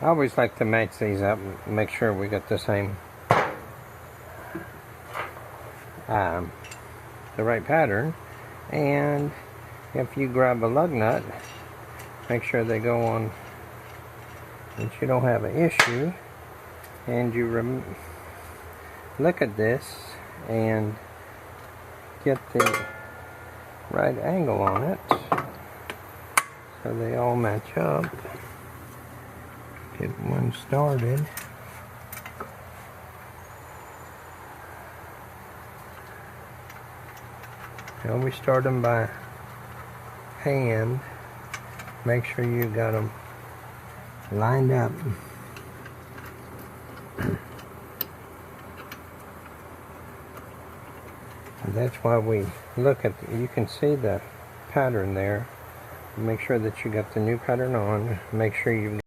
I always like to match these up and make sure we got the same, the right pattern. And if you grab a lug nut, make sure they go on, that you don't have an issue. And you look at this and get the right angle on it so they all match up. Get one started. Now we start them by hand. Make sure you got them lined up. And that's why we look at, you can see the pattern there. Make sure that you got the new pattern on. Make sure you